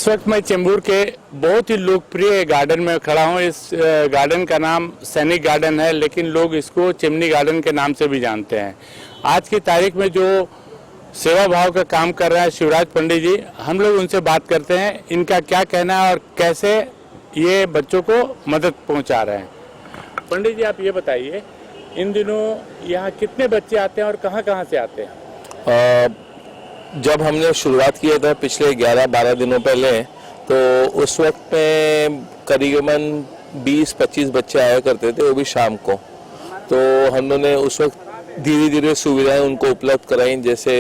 वक्त मैं चेंबूर के बहुत ही लोकप्रिय गार्डन में खड़ा हूँ। इस गार्डन का नाम सैनिक गार्डन है, लेकिन लोग इसको चिमनी गार्डन के नाम से भी जानते हैं। आज की तारीख में जो सेवा भाव का काम कर रहे हैं शिवराज पंडित जी, हम लोग उनसे बात करते हैं इनका क्या कहना है और कैसे ये बच्चों को मदद पहुँचा रहे हैं। पंडित जी, आप ये बताइए, इन दिनों यहाँ कितने बच्चे आते हैं और कहाँ से आते हैं? जब हमने शुरुआत किया था पिछले 11-12 दिनों पहले, तो उस वक्त में करीबन 20-25 बच्चे आया करते थे, वो भी शाम को। तो हम लोगों ने उस वक्त धीरे धीरे सुविधाएं उनको उपलब्ध कराई, जैसे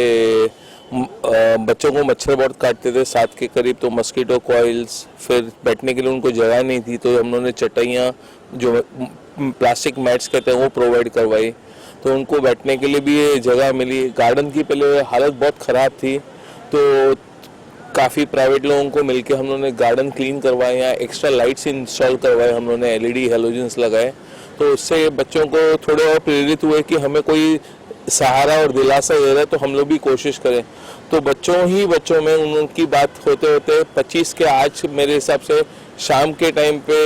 बच्चों को मच्छर बहुत काटते थे 7 के करीब, तो मस्कीटो कॉइल्स, फिर बैठने के लिए उनको जगह नहीं थी तो हम लोगों ने चटाइयाँ जो प्लास्टिक मैट्स कहते हैं वो प्रोवाइड करवाई, तो उनको बैठने के लिए भी ये जगह मिली। गार्डन की पहले हालत बहुत ख़राब थी, तो काफ़ी प्राइवेट लोगों को मिलके हम लोगों ने गार्डन क्लीन करवाए, यहाँ एक्स्ट्रा लाइट्स इंस्टॉल करवाए, हम लोगों ने LED हेलोजन्स लगाए, तो उससे बच्चों को थोड़े और प्रेरित हुए कि हमें कोई सहारा और दिलासा दे रहा है तो हम लोग भी कोशिश करें। तो बच्चों में उनकी बात होते होते 25 के आज मेरे हिसाब से शाम के टाइम पे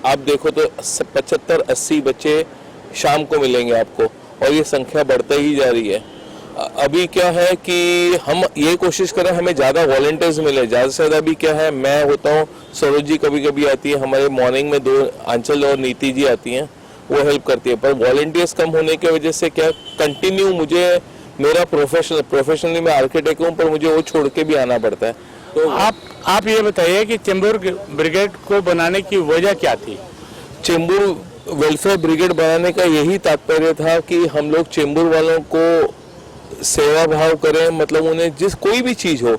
आप देखो तो 75-80 बच्चे शाम को मिलेंगे आपको, और ये संख्या बढ़ते ही जा रही है। अभी क्या है कि हम ये कोशिश करें हमें ज़्यादा वॉलंटियर्स मिले, ज़्यादा से ज़्यादा। अभी क्या है, मैं होता हूँ, सरोज जी कभी कभी आती है, हमारे मॉर्निंग में 2 आंचल और नीति जी आती हैं, वो हेल्प करती है, पर वॉलंटियर्स कम होने की वजह से क्या कंटिन्यू मुझे मेरा प्रोफेशनली मैं आर्किटेक्ट हूँ, पर मुझे वो छोड़ के भी आना पड़ता है। तो आप ये बताइए कि चेंबूर ब्रिगेड को बनाने की वजह क्या थी? चेंबूर वेलफेयर ब्रिगेड बनाने का यही तात्पर्य था कि हम लोग चेंबूर वालों को सेवा भाव करें, मतलब उन्हें जिस कोई भी चीज़ हो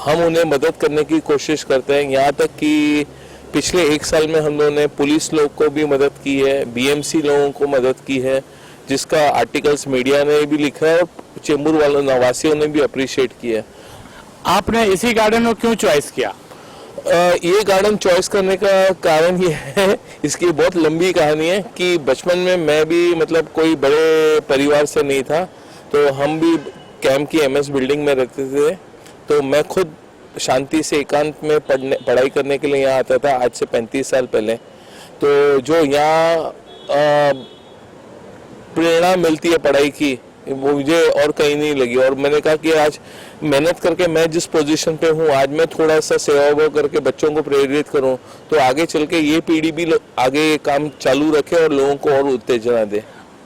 हम उन्हें मदद करने की कोशिश करते हैं। यहाँ तक कि पिछले 1 साल में हम लोगों ने पुलिस लोग को भी मदद की है, BMC लोगों को मदद की है, जिसका आर्टिकल्स मीडिया ने भी लिखा है और चेंबूर वालों नवासियों ने भी अप्रिशिएट किया है। आपने इसी गार्डन को क्यों चॉइस किया? ये गार्डन चॉइस करने का कारण ये है, इसकी बहुत लंबी कहानी है कि बचपन में मैं भी मतलब कोई बड़े परिवार से नहीं था, तो हम भी कैंप की MS बिल्डिंग में रहते थे, तो मैं खुद शांति से एकांत में पढ़ाई करने के लिए यहाँ आता था आज से 35 साल पहले। तो जो यहाँ प्रेरणा मिलती है पढ़ाई की, वो मुझे और कहीं नहीं लगी, और मैंने कहा कि आज मेहनत करके मैं जिस पोजीशन पे हूँ, आज मैं थोड़ा सा सेवा भाव करके बच्चों को प्रेरित करूँ, तो आगे चल के ये पीढ़ी भी आगे ये काम चालू रखे और लोगों को और उत्तेजना दे।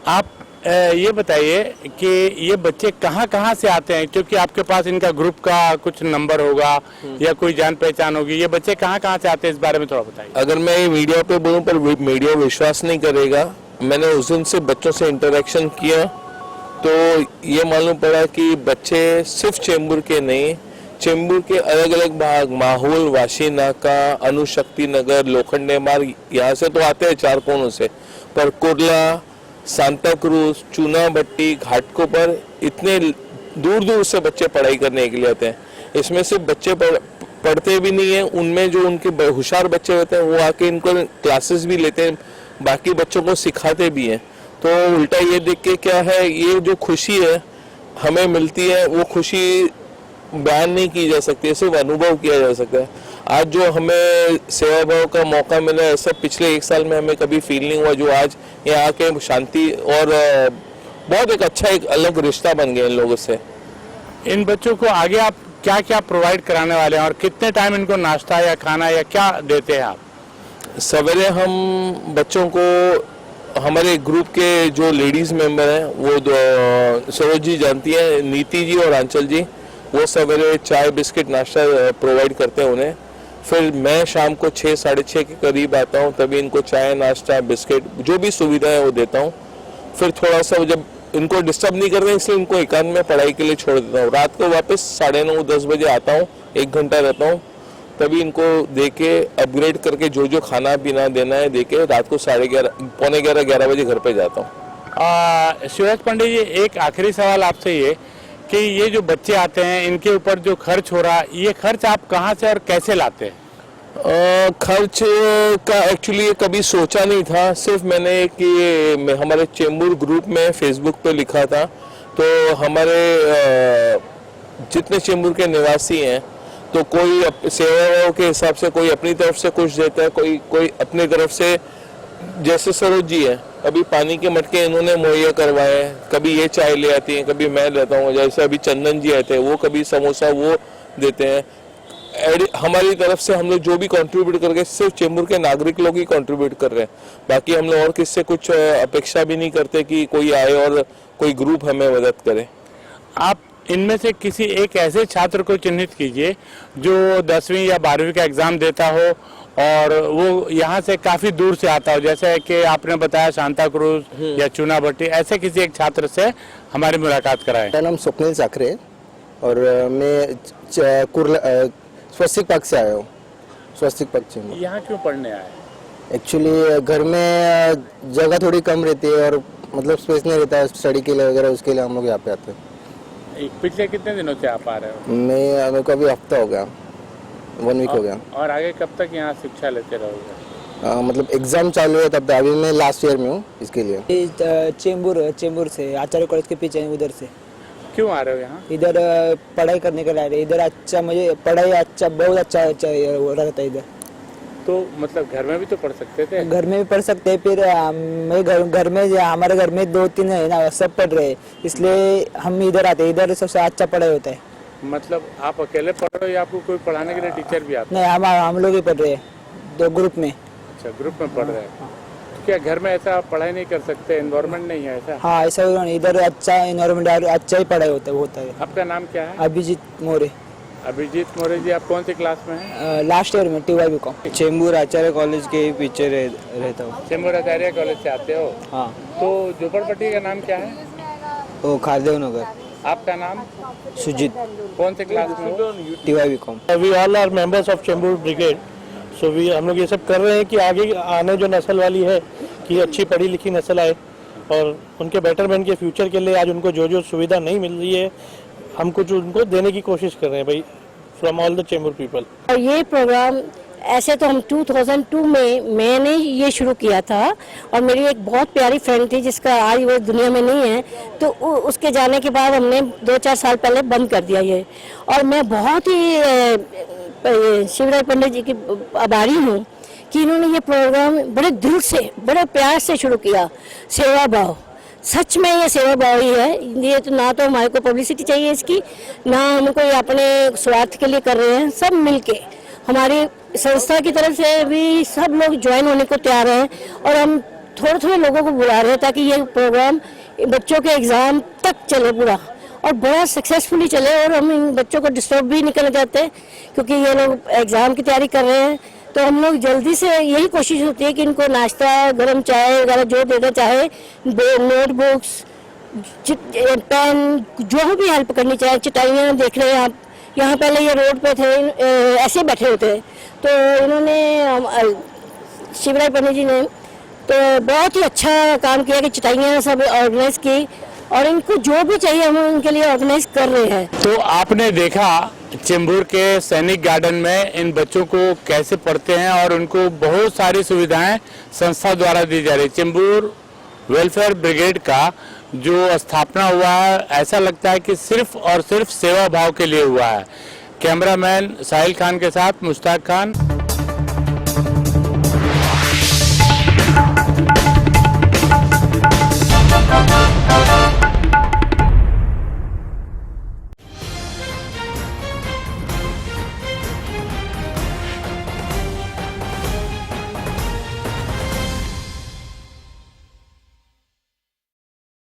आप ये बताइए कि ये बच्चे कहाँ से आते हैं, क्योंकि आपके पास इनका ग्रुप का कुछ नंबर होगा या कोई जान पहचान होगी, ये बच्चे कहाँ से आते हैं, इस बारे में थोड़ा बताइए। अगर मैं ये मीडिया पे बोलूँ पर मीडिया विश्वास नहीं करेगा, मैंने उस दिन से बच्चों से इंटरेक्शन किया तो ये मालूम पड़ा कि बच्चे सिर्फ चेंबूर के नहीं, चेंबूर के अलग अलग भाग, माहौल, वाशी नाका, अनुशक्ति नगर, लोखंडे मार्ग, यहाँ से तो आते हैं 4 कोनों से, पर कुर्ला, सांता क्रूज, चूना भट्टी, घाटकों पर इतने दूर दूर से बच्चे पढ़ाई करने के लिए आते हैं। इसमें सिर्फ बच्चे पढ़ते भी नहीं है, उनमें जो उनके होशियार बच्चे होते हैं वो आके इनको क्लासेस भी लेते हैं, बाकी बच्चों को सिखाते भी हैं। तो उल्टा ये देख के क्या है, ये जो खुशी है हमें मिलती है, वो खुशी बयान नहीं की जा सकती, सिर्फ अनुभव किया जा सकता है। आज जो हमें सेवा भाव का मौका मिला है, सब पिछले 1 साल में हमें कभी फील नहीं हुआ, जो आज यहाँ आके शांति और बहुत एक अच्छा एक अलग रिश्ता बन गया इन लोगों से। इन बच्चों को आगे आप क्या प्रोवाइड कराने वाले हैं और कितने टाइम इनको नाश्ता या खाना या क्या देते हैं आप? सवेरे हम बच्चों को, हमारे ग्रुप के जो लेडीज़ मेंबर हैं वो सरोज जी जानती हैं, नीति जी और आंचल जी, वो सवेरे चाय बिस्किट नाश्ता प्रोवाइड करते हैं उन्हें। फिर मैं शाम को 6-6:30 के करीब आता हूँ, तभी इनको चाय नाश्ता बिस्किट जो भी सुविधा है वो देता हूँ। फिर थोड़ा सा जब इनको डिस्टर्ब नहीं करते इसलिए इनको एकांत में पढ़ाई के लिए छोड़ देता हूँ। रात को वापस 9:30-10 बजे आता हूँ, 1 घंटा रहता हूँ, तभी इनको दे के अपग्रेड करके जो खाना पीना देना है दे के रात को 11:30 पौने 11 बजे घर पे जाता हूँ। शिवराज पंडित जी, एक आखिरी सवाल आपसे ये कि ये जो बच्चे आते हैं इनके ऊपर जो खर्च हो रहा है, ये खर्च आप कहाँ से और कैसे लाते हैं? खर्च का एक्चुअली कभी सोचा नहीं था, सिर्फ मैंने कि हमारे चेंबूर ग्रुप में फेसबुक पे लिखा था, तो हमारे जितने चेंबूर के निवासी हैं तो कोई सेवाओं के हिसाब से कोई अपनी तरफ से कुछ देता है, कोई अपनी तरफ से। जैसे सरोज जी है, अभी पानी के मटके इन्होंने मुहैया करवाए, कभी ये चाय ले आती हैं, कभी मैं लेता हूँ। जैसे अभी चंदन जी आए थे, वो कभी समोसा वो देते हैं। हमारी तरफ से हम लोग जो भी कंट्रीब्यूट करके सिर्फ चेंबूर के नागरिक लोग ही कंट्रीब्यूट कर रहे हैं। बाकी हम लोग और किससे कुछ अपेक्षा भी नहीं करते कि कोई आए और कोई ग्रुप हमें मदद करे। आप इनमें से किसी एक ऐसे छात्र को चिन्हित कीजिए जो 10वीं या 12वीं का एग्जाम देता हो और वो यहाँ से काफी दूर से आता हो, जैसे कि आपने बताया सांता क्रूज या चुनाभट्टी, ऐसे किसी एक छात्र से हमारी मुलाकात कराएं। मेरा नाम स्वप्निल साखरे है और मैं स्वस्तिक पक्ष से आया हूँ। स्वस्तिक पक्ष में यहाँ क्यों पढ़ने आए? एक्चुअली घर में जगह थोड़ी कम रहती है और मतलब स्पेस नहीं रहता है स्टडी के लिए वगैरह, उसके लिए हम लोग यहाँ पे आते हैं। पिछले कितने दिनों से आप आ रहे हो? मेरे को अभी हफ्ता हो गया, 1 वीक हो गया। और आगे कब तक यहाँ शिक्षा लेते रहोगे? मतलब एग्जाम चालू है तब, अभी मैं लास्ट ईयर में हूँ इसके लिए। चेंबूर से आचार्य कॉलेज के पीछे उधर से। क्यों आ रहे हो यहाँ? इधर पढ़ाई करने के लिए। इधर अच्छा, मुझे पढ़ाई अच्छा, बहुत अच्छा रहता है इधर। तो मतलब घर में भी तो पढ़ सकते थे? घर में भी पढ़ सकते हैं। फिर मैं घर में हमारे घर में 2-3 है ना, सब पढ़ रहे हैं, इसलिए हम इधर आते हैं। इधर सबसे अच्छा पढ़ाई होता है। मतलब आप अकेले पढ़ रहे हो या आपको कोई पढ़ाने के लिए टीचर भी आता है? नहीं, हम लोग ही पढ़ रहे हैं, 2 ग्रुप में। अच्छा, ग्रुप में पढ़ रहे हैं। तो क्या घर में ऐसा आप पढ़ाई नहीं कर सकते, एनवायरनमेंट नहीं है ऐसा? हाँ, ऐसा इधर अच्छा एनवायरमेंट, अच्छा ही पढ़ाई होता है। आपका नाम क्या है? अभिजीत मोरे। अभिजीत मोरे जी, आप कौन सी क्लास में हैं? लास्ट ईयर में TY BCom। चेंबूर आचार्य कॉलेज के पीछे रहता हूँ। चेंबूर आचार्य कॉलेज से आते हो? हाँ। तो झोपड़पट्टी का नाम क्या है? वो खारदेव नगर। आपका नाम? सुजीत। कौन से क्लास में हो? TY BCom। We all are members of Chembur brigade. So हम लोग ये सब कर रहे हैं कि आगे आने जो नस्ल वाली है कि अच्छी पढ़ी लिखी नस्ल आए और उनके बेटरमेंट के फ्यूचर के लिए आज उनको जो सुविधा नहीं मिल रही है हम कुछ उनको देने की कोशिश कर रहे हैं भाई, from all the Chembur people. और ये प्रोग्राम ऐसे तो हम 2002 में मैंने ये शुरू किया था और मेरी एक बहुत प्यारी फ्रेंड थी जिसका आज वो दुनिया में नहीं है, तो उसके जाने के बाद हमने 2-4 साल पहले बंद कर दिया ये। और मैं बहुत ही शिवराज पंडित जी की आभारी हूँ कि इन्होंने ये प्रोग्राम बड़े दिल से, बड़े प्यार से शुरू किया। सेवा भाव, सच में ये सेवा भाव ही है। ये तो ना तो हमारे को पब्लिसिटी चाहिए इसकी, ना हम कोई अपने स्वार्थ के लिए कर रहे हैं। सब मिलके हमारी संस्था की तरफ से भी सब लोग ज्वाइन होने को तैयार हैं और हम थोड़े थोड़े लोगों को बुला रहे हैं ताकि ये प्रोग्राम बच्चों के एग्ज़ाम तक चले पूरा और बड़ा सक्सेसफुली चले। और हम इन बच्चों को डिस्टर्ब भी नहीं करना चाहते क्योंकि ये लोग एग्ज़ाम की तैयारी कर रहे हैं, तो हम लोग जल्दी से यही कोशिश होती है कि इनको नाश्ता, गर्म चाय वगैरह जो देना चाहे, नोटबुक्स, पेन, जो भी हेल्प करनी चाहे। चटाइयाँ देख रहे हैं आप, यहाँ पहले ये रोड पे थे, ऐसे बैठे होते, तो इन्होंने शिवराज पंडित जी ने तो बहुत ही अच्छा काम किया कि चटाइयाँ सब ऑर्गेनाइज की और इनको जो भी चाहिए हम उनके लिए ऑर्गेनाइज कर रहे हैं। तो आपने देखा चेंबूर के सैनिक गार्डन में इन बच्चों को कैसे पढ़ते हैं और उनको बहुत सारी सुविधाएं संस्था द्वारा दी जा रही। चेंबूर वेलफेयर ब्रिगेड का जो स्थापना हुआ है, ऐसा लगता है कि सिर्फ और सिर्फ सेवा भाव के लिए हुआ है। कैमरामैन साहिल खान के साथ मुश्ताक खान।